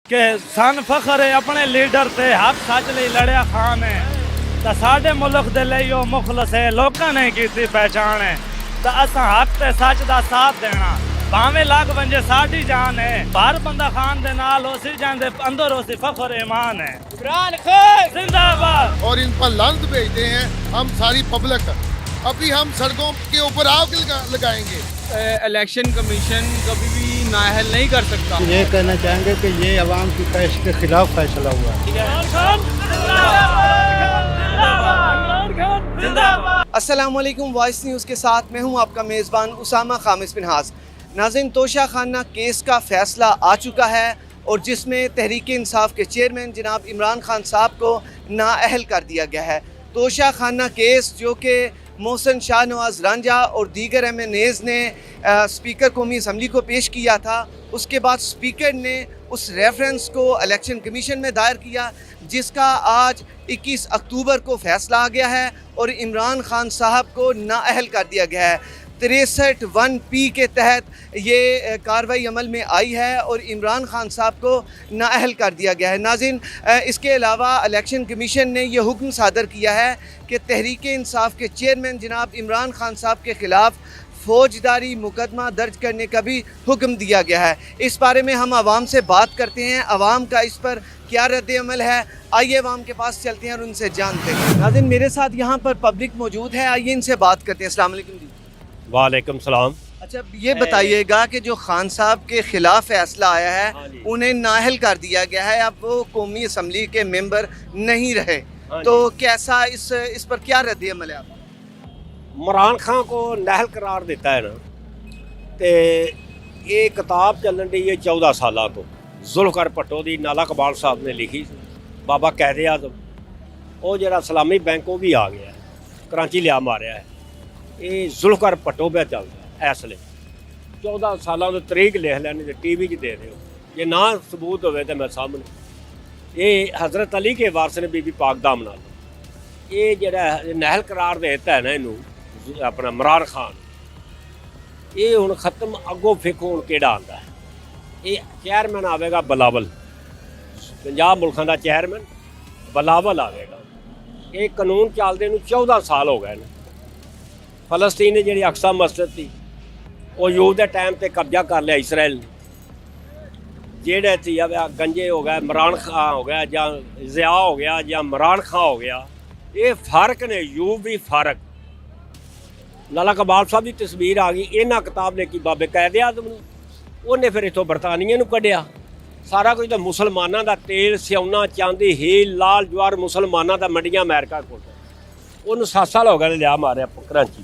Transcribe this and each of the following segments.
कि सन फखर है अपने लीडर से हक सच ਲਈ ਲੜਿਆ ਖਾਨ है ਤਾਂ ਸਾਡੇ ਮੁਲਕ ਦੇ ਲਈ ਉਹ ਮੁਖਲਸ ਹੈ ਲੋਕਾਂ ਨੇ ਕੀਤੀ ਪਹਿਚਾਣ ਹੈ ਤਾਂ ਅਸਾਂ ਹੱਕ ਤੇ ਸੱਚ ਦਾ ਸਾਥ ਦੇਣਾ ਭਾਵੇਂ ਲੱਗ ਵੰਜੇ ਸਾਡੀ ਜਾਨ है हर बंदा खान दे नाल उसी जान दे अंदर उसी फखर ईमान है इमरान खान जिंदाबाद और इन पर लानत भेजते हैं हम सारी पब्लिक। अभी हम सड़कों के ऊपर आग लगाएंगे। इलेक्शन कमीशन कभी भी नाअहल नहीं कर सकता। ये कहना चाहेंगे कि ये अवाम की ख्वाहिश के खिलाफ फैसला हुआ है। अस्सलाम वालेकुम, वॉइस न्यूज़ के साथ मैं हूं आपका मेज़बान उसामा खामिस बिनहास। नाज़रीन, तोशा खाना केस का फ़ैसला आ चुका है और जिसमें तहरीक इंसाफ के चेयरमैन जनाब इमरान खान साहब को नाअहल कर दिया गया है। तोशा खाना केस जो कि मोहसिन शाहनवाज रांझा और दीगर MNAs ने स्पीकर कौमी असम्बली को पेश किया था, उसके बाद स्पीकर ने उस रेफरेंस को इलेक्शन कमीशन में दायर किया, जिसका आज 21 अक्टूबर को फ़ैसला आ गया है और इमरान खान साहब को नाअहल कर दिया गया है। 63(1)P के तहत ये कार्रवाई अमल में आई है और इमरान खान साहब को नाअहल कर दिया गया है। नाज़रीन, इसके अलावा इलेक्शन कमीशन ने यह हुक्म सादर किया है कि तहरीक इंसाफ के चेयरमैन जनाब इमरान खान साहब के ख़िलाफ़ फ़ौजदारी मुकदमा दर्ज करने का भी हुक्म दिया गया है। इस बारे में हम आवाम से बात करते हैं, आवाम का इस पर क्या रद्द अमल है। आइए आवाम के पास चलते हैं और उनसे जानते हैं। नाज़रीन, मेरे साथ यहाँ पर पब्लिक मौजूद है, आइए इनसे बात करते हैं। अस्सलाम वालेकुम जी। वालेकुम सलाम। अच्छा, ये बताइएगा कि जो खान साहब के ख़िलाफ़ फ़ैसला आया है, उन्हें नाअहल कर दिया गया है, अब वो कौमी असम्बली के मेंबर नहीं रहे, तो कैसा इस पर क्या रद्द अमल है? इमरान खान को नाअहल करार दिता है ना, तो ये किताब चलन डी है 14 साल तो जुल्फकार भट्टो की नाला कबाल साहब ने लिखी, बाबा कैद आज़म वो जरा सलामी बैंक वो भी आ गया है, कराची लिया मारिया है। ये जुल्फकार भट्टो पे चलता है इसलिए 14 साल तो तरीक लिख लैनी तो TV च दे दो, जे ना सबूत हो तो मैं सामने। ये हज़रत अली के वारस ने बीबी पाक दाम नाल ये जरा नाअहल करार देता है ना इनू अपना इमरान खान, ये हुण खत्म अगों फिको हुण केड़ा आंदा है। ये चेयरमैन आवेगा बिलावल, पंजाब मुल्खां दा चेयरमैन बिलावल आवेगा। ये कानून चलदे नूं 14 साल हो गए ने। फलस्तीन ने जी अक्सा मस्जिद थी वो यूद के टाइम पर कब्जा कर लिया इसराइल ने। जेड़े थी गंजे हो गया, इमरान खान हो गया, या ज़िया हो गया, या इमरान खान हो गया, ये फ़र्क ने यूब भी फ़र्क। लाला कबाल साहब की तस्वीर आ गई, इन्होंने किताब ने की बाबे कैद आज़म ने, उन्हें फिर इतों बरतानिया कढ़िया सारा कुछ। तो मुसलमानों का तेल सियाउना चांदी हील लाल जवार मुसलमानों का मंडियां अमेरिका को उन्होंने 7 साल हो गए लिया मारिया कराची।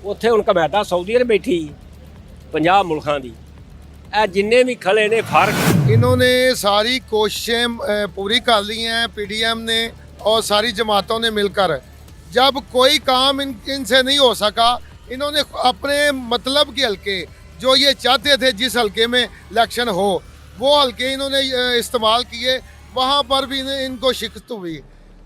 उत्थे हुण कमैता सऊदी अरब बैठी 50 मुल्कां दी, जिन्ने भी खड़े ने फर्क। इन्होंने सारी कोशिशें पूरी कर ली हैं PDM ने और सारी जमातों ने मिलकर। जब कोई काम इनसे नहीं हो सका, इन्होंने अपने मतलब के हल्के जो ये चाहते थे जिस हल्के में इलेक्शन हो, वो हल्के इन्होंने इस्तेमाल किए, वहाँ पर भी इनको शिकस्त हुई,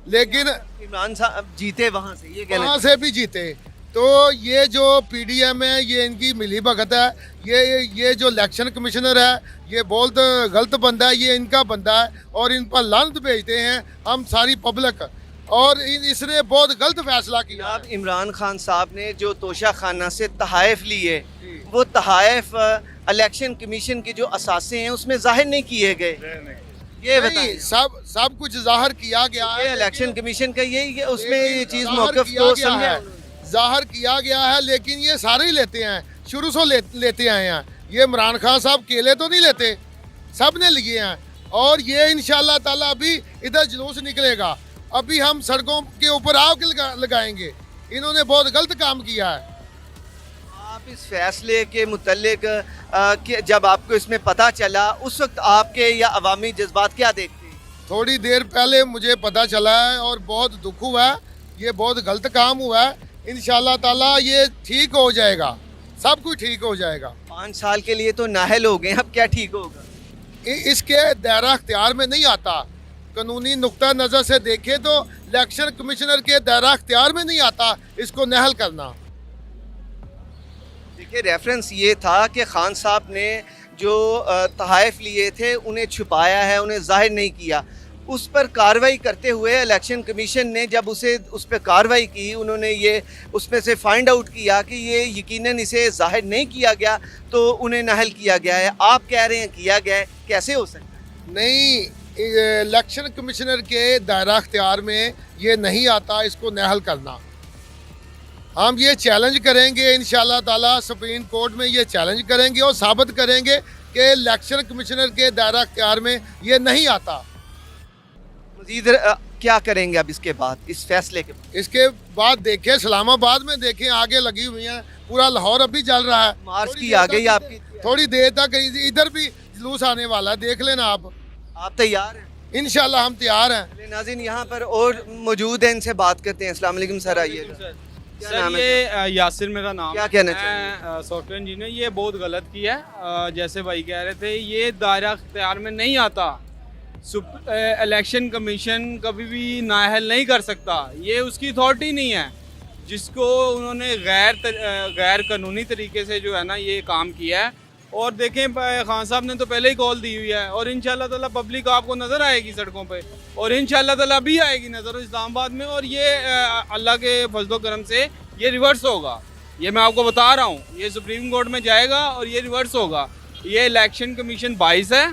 लेकिन इमरान साहब जीते वहाँ से, ये कहना वहाँ से भी जीते। तो ये जो PDM है ये इनकी मिली भगत है। ये जो इलेक्शन कमिश्नर है ये बहुत गलत बंदा है, ये इनका बंदा है और इन पर लानत भेजते हैं हम सारी पब्लिक। और इसने बहुत गलत फैसला किया। जनाब इमरान खान साहब ने जो तोशा खाना से तहाइफ लिए, वो तहाइफ इलेक्शन कमीशन के जो असासे हैं उसमें जाहिर नहीं किए गए। ये बताइए। सब कुछ जाहिर किया गया है। इलेक्शन कमीशन का यही उसमें ये चीज़ मौक़िफ़ तो समझा जाहिर किया गया है, लेकिन ये सारे ही लेते हैं, शुरू से लेते आए हैं। ये इमरान खान साहब अकेले तो नहीं लेते, सब ने लिए हैं। और ये इंशाल्लाह ताला अभी इधर जुलूस निकलेगा, अभी हम सड़कों के ऊपर आग लगाएंगे। इन्होंने बहुत गलत काम किया है। आप इस फैसले के मुतल्लिक जब आपको इसमें पता चला, उस वक्त आपके या अवामी जज्बात क्या देखते हैं? थोड़ी देर पहले मुझे पता चला है और बहुत दुख हुआ है। ये बहुत गलत काम हुआ है। इंशाल्लाह ताला ये ठीक हो जाएगा, सब कुछ ठीक हो जाएगा। 5 साल के लिए तो नाअहल हो गए, अब क्या ठीक होगा? इसके दायरा अख्तियार में नहीं आता। कानूनी नुक्ता नज़र से देखे तो इलेक्शन कमिश्नर के दायरा अख्तियार में नहीं आता इसको नाअहल करना। देखिए, रेफरेंस ये था कि खान साहब ने जो तहाइफ लिए थे उन्हें छुपाया है, उन्हें जाहिर नहीं किया, उस पर कार्रवाई करते हुए इलेक्शन कमीशन ने जब उस पर कार्रवाई की, उन्होंने ये उसमें से फाइंड आउट किया कि ये यकीनन इसे जाहिर नहीं किया गया तो उन्हें नाअहल किया गया है। आप कह रहे हैं किया गया है, कैसे हो सकता है? नहीं, इलेक्शन कमिश्नर के दायरा अख्तियार में ये नहीं आता इसको नाअहल करना। हम ये चैलेंज करेंगे इंशाल्लाह ताला, सुप्रीम कोर्ट में ये चैलेंज करेंगे और साबित करेंगे कि इलेक्शन कमिश्नर के दायरा अख्तियार में ये नहीं आता। मजीद क्या करेंगे अब इसके बाद, इस फैसले के बाद? इसके बाद देखें, इस्लामाबाद में देखें आगे लगी हुई हैं, पूरा लाहौर अभी चल रहा है। मार्च थोड़ी की देर आ गई तक- आपकी? थोड़ी देर तक इधर भी जुलूस आने वाला है, देख लेना आप तैयार हैं? इंशाल्लाह हम तैयार हैं। चलिए नाज़रीन, यहाँ पर और मौजूद हैं, इनसे बात करते हैं। अस्सलाम वालेकुम सर, आइएगा। क्या नाम सर है ये यासिर मेरा नाम क्या है। कहना मैं सॉफ्टवेयर इंजीनियर। ये बहुत गलत किया है, जैसे भाई कह रहे थे, ये दायरा अख्तियार में नहीं आता। इलेक्शन कमीशन कभी भी नाअहल नहीं कर सकता, ये उसकी अथॉरिटी नहीं है। जिसको उन्होंने गैर कानूनी तरीके से जो है ना ये काम किया है। और देखें खान साहब ने तो पहले ही कॉल दी हुई है और इंशाल्लाह ताला पब्लिक आपको नज़र आएगी सड़कों पे, और इंशाल्लाह ताला भी आएगी नज़र इस्लामाबाद में। और ये अल्लाह के फजलो करम से ये रिवर्स होगा, ये मैं आपको बता रहा हूँ। ये सुप्रीम कोर्ट में जाएगा और ये रिवर्स होगा। ये इलेक्शन कमीशन बाइस है,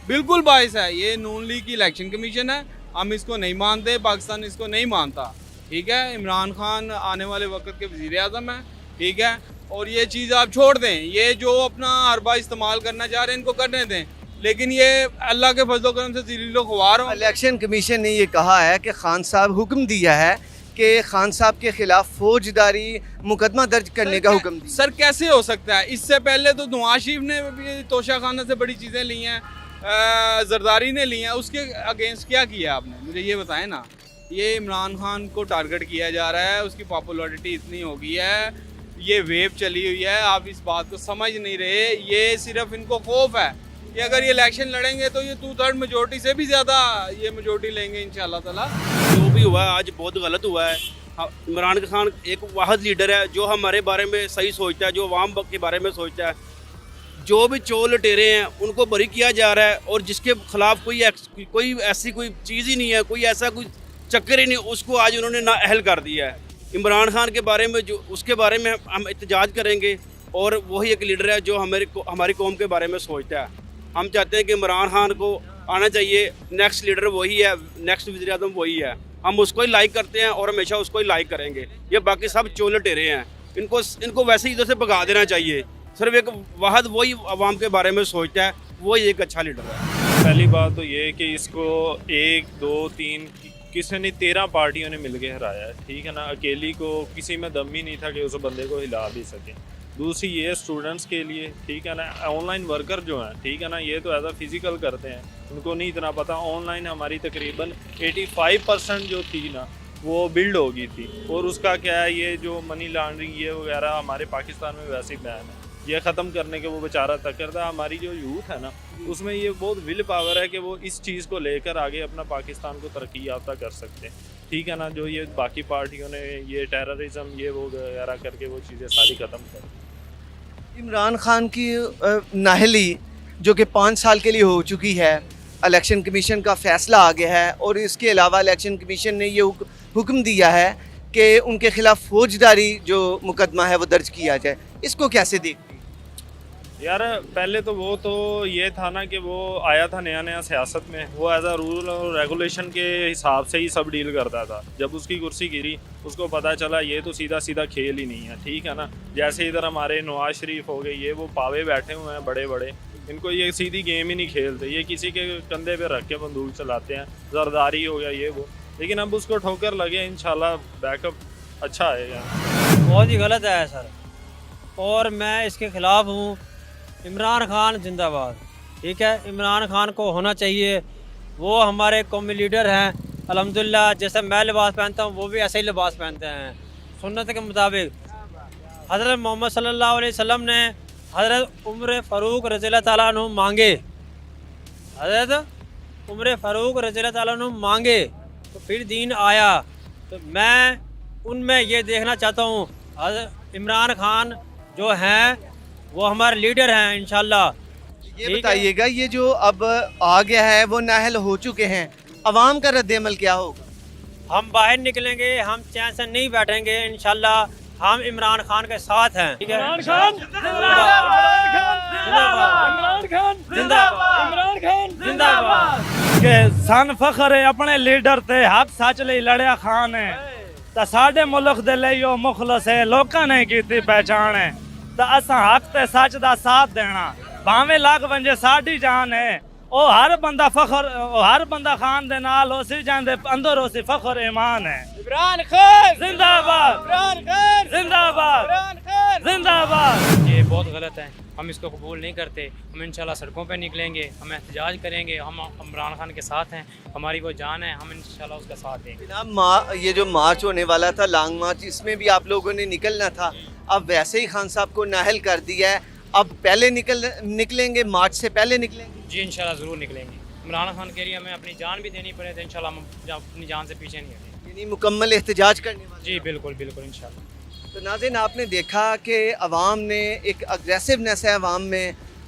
बिल्कुल बाइस है। ये नून लीग की इलेक्शन कमीशन है, हम इसको नहीं मानते, पाकिस्तान इसको नहीं मानता। ठीक है, इमरान खान आने वाले वक्त के वज़ीर आज़म है। ठीक है, और ये चीज़ आप छोड़ दें, ये जो अपना हरबा इस्तेमाल करना चाह रहे हैं इनको करने दें, लेकिन ये अल्लाह के फजलो करम से ज़लीलो ख्वार हो। इलेक्शन कमीशन ने ये कहा है कि खान साहब हुक्म दिया है कि खान साहब के खिलाफ फौजदारी मुकदमा दर्ज करने का हुक्म दिया। सर कैसे हो सकता है? इससे पहले तो नवाज शरीफ ने भी तोशा खाना से बड़ी चीज़ें ली हैं, जरदारी ने ली हैं, उसके अगेंस्ट क्या किया आपने? मुझे ये बताएं ना। ये इमरान खान को टारगेट किया जा रहा है, उसकी पॉपुलैरिटी इतनी हो गई है, ये वेव चली हुई है, आप इस बात को समझ नहीं रहे। ये सिर्फ इनको खौफ है कि अगर ये इलेक्शन लड़ेंगे तो ये 2/3 मेजोरिटी से भी ज़्यादा ये मेजोरिटी लेंगे इंशाल्लाह ताला। जो भी हुआ है आज बहुत गलत हुआ है। इमरान खान एक वाहिद लीडर है जो हमारे बारे में सही सोचता है, जो अवाम के बारे में सोचता है। जो भी चोर लटेरे हैं उनको बरी किया जा रहा है, और जिसके खिलाफ कोई ऐसी कोई चीज़ ही नहीं है, कोई ऐसा कोई चक्कर ही नहीं, उसको आज उन्होंने नाअहल कर दिया है। इमरान खान के बारे में जो उसके बारे में हम एहतजाज करेंगे, और वही एक लीडर है जो हमारी कौम के बारे में सोचता है। हम चाहते हैं कि इमरान खान को आना चाहिए, नेक्स्ट लीडर वही है, नेक्स्ट वज़ीर आज़म वही है। हम उसको ही लाइक करते हैं और हमेशा उसको ही लाइक करेंगे। ये बाकी सब चोर लटेरे हैं, इनको वैसे ही इधर से भगा देना चाहिए। सिर्फ एक वाहिद वही आवाम के बारे में सोचता है, वही एक अच्छा लीडर है। पहली बात तो ये है कि इसको 1 2 3 किसी ने 13 पार्टियों ने मिलके हराया है। ठीक है ना, अकेली को किसी में दम ही नहीं था कि उस बंदे को हिला भी सके। दूसरी ये स्टूडेंट्स के लिए, ठीक है ना, ऑनलाइन वर्कर जो हैं, ठीक है ना, ये तो एज अ फिज़िकल करते हैं, उनको नहीं इतना पता। ऑनलाइन हमारी तकरीबन 85% जो थी ना वो बिल्ड हो गई थी, और उसका क्या है, ये जो मनी लॉन्ड्रिंग ये वगैरह हमारे पाकिस्तान में वैसे ही बैन है, ये ख़त्म करने के वो बेचारा तक करता है। हमारी जो यूथ है ना, उसमें ये बहुत विल पावर है कि वो इस चीज़ को लेकर आगे अपना पाकिस्तान को तरक्की याफ्ता कर सकते हैं। ठीक है ना, जो ये बाकी पार्टियों ने ये टेररिज्म ये वो वगैरह करके वो चीज़ें सारी ख़त्म कर। इमरान खान की नाहली जो कि 5 साल के लिए हो चुकी है, इलेक्शन कमीशन का फ़ैसला आ गया है, और इसके अलावा इलेक्शन कमीशन ने ये हुक्म दिया है कि उनके खिलाफ फौजदारी जो मुकदमा है वो दर्ज किया जाए। इसको कैसे देखते हैं? यार पहले तो वो तो ये था ना कि वो आया था नया सियासत में, वो एज अ रूल और रेगुलेशन के हिसाब से ही सब डील करता था। जब उसकी कुर्सी गिरी उसको पता चला ये तो सीधा सीधा खेल ही नहीं है। ठीक है ना, जैसे इधर हमारे नवाज शरीफ हो गए, ये वो पावे बैठे हुए हैं बड़े बड़े, इनको ये सीधी गेम ही नहीं खेलते, ये किसी के कंधे पे रख के बंदूक चलाते हैं। जरदारी हो गया ये वो, लेकिन अब उसको ठोकर लगे, इंशाल्लाह बैकअप अच्छा आएगा। बहुत ही गलत है सर, और मैं इसके ख़िलाफ़ हूँ। इमरान खान जिंदाबाद। ठीक है, इमरान खान को होना चाहिए, वो हमारे कौमी लीडर हैं। अल्हम्दुलिल्लाह जैसे मैं लिबास पहनता हूँ वो भी ऐसे ही लिबास पहनते हैं सुन्नत के मुताबिक। हज़रत मोहम्मद सल्लल्लाहु अलैहि वसल्लम ने हज़रत उमर फ़ारूक रज़ियल्लाहु ताला अन्हु मांगे, हज़रत उमर फ़ारूक रज़ियल्लाहु ताला अन्हु मांगे तो फिर दीन आया। तो मैं उनमें ये देखना चाहता हूँ, हज़रत इमरान खान जो हैं वो हमारे लीडर हैं, इंशाल्लाह ये ठीक है? बताइएगा, ये जो अब आ गया है वो नाअहल हो चुके हैं, अवाम का रद्द-ए-अमल क्या होगा? हम बाहर निकलेंगे, हम चैन से नहीं बैठेंगे, इंशाल्लाह हम इमरान खान के साथ हैं। ठीक है? इमरान खान जिंदाबाद के सन फखर है अपने लीडर ते हक सच ਲਈ ਲੜਿਆ ਖਾਨ ਹੈ ਤਾਂ ਸਾਡੇ ਮੁਲਕ ਦੇ ਲਈ ਉਹ ਮੁਖਲਸ ਹੈ ਲੋਕਾਂ ਨੇ ਕੀਤੀ ਪਹਿਚਾਣ ਹੈ ਤਾਂ ਅਸਾਂ ਹੱਕ ਤੇ ਸੱਚ ਦਾ ਸਾਥ ਦੇਣਾ ਭਾਵੇਂ ਲੱਗ ਵੰਜੇ ਸਾਡੀ ਜਾਨ ਹੈ ਉਹ ਹਰ ਬੰਦਾ ਫਖਰ ਹਰ ਬੰਦਾ ਖਾਨ ਦੇ ਨਾਲ ਉਸੇ ਜਾਂਦੇ ਅੰਦਰ ਉਸੇ ਫਖਰ ਈਮਾਨ ਹੈ ਇਮਰਾਨ ਖਾਨ जिंदाबाद इमरान खान जिंदाबाद इमरान खान जिंदाबाद। ये बहुत गलत है, हम इसको कबूल नहीं करते। हम इंशाल्लाह सड़कों पे निकलेंगे, हम एहतजाज करेंगे, हम इमरान खान के साथ हैं, हमारी वो जान है, हम इंशाल्लाह उसका साथ देंगे। जनाब, ये जो मार्च होने वाला था, लॉन्ग मार्च, इसमें भी आप लोगों ने निकलना था, अब वैसे ही खान साहब को नाअहल कर दिया है, अब पहले निकलेंगे, मार्च से पहले निकलेंगे? जी इंशाल्लाह ज़रूर निकलेंगे। इमरान खान के लिए हमें अपनी जान भी देनी पड़े तो इंशाल्लाह हम अपनी जान से पीछे नहीं हटेंगे। यानी मुकम्मल एहतजाज करने वाले? जी बिल्कुल बिल्कुल इंशाल्लाह। तो नाज़रीन, आपने देखा कि अवाम ने एक अग्रेसिवनेस है अवाम में,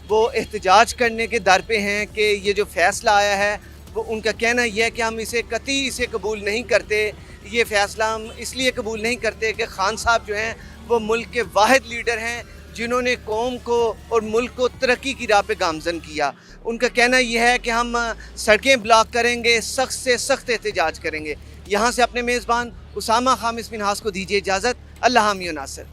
वो एहतजाज करने के दर पे हैं कि ये जो फ़ैसला आया है वो उनका कहना यह है कि हम इसे कबूल नहीं करते। ये फ़ैसला हम इसलिए कबूल नहीं करते कि खान साहब जो हैं वो मुल्क के वाहिद लीडर हैं जिन्होंने कौम को और मुल्क को तरक्की की राह पे गामज़न किया। उनका कहना यह है कि हम सड़कें ब्लॉक करेंगे, सख्त से सख्त एहतजाज करेंगे। यहाँ से अपने मेज़बान उसामा खामिस मिन्हास को दीजिए इजाज़त। अल्लाह हामी नासिर।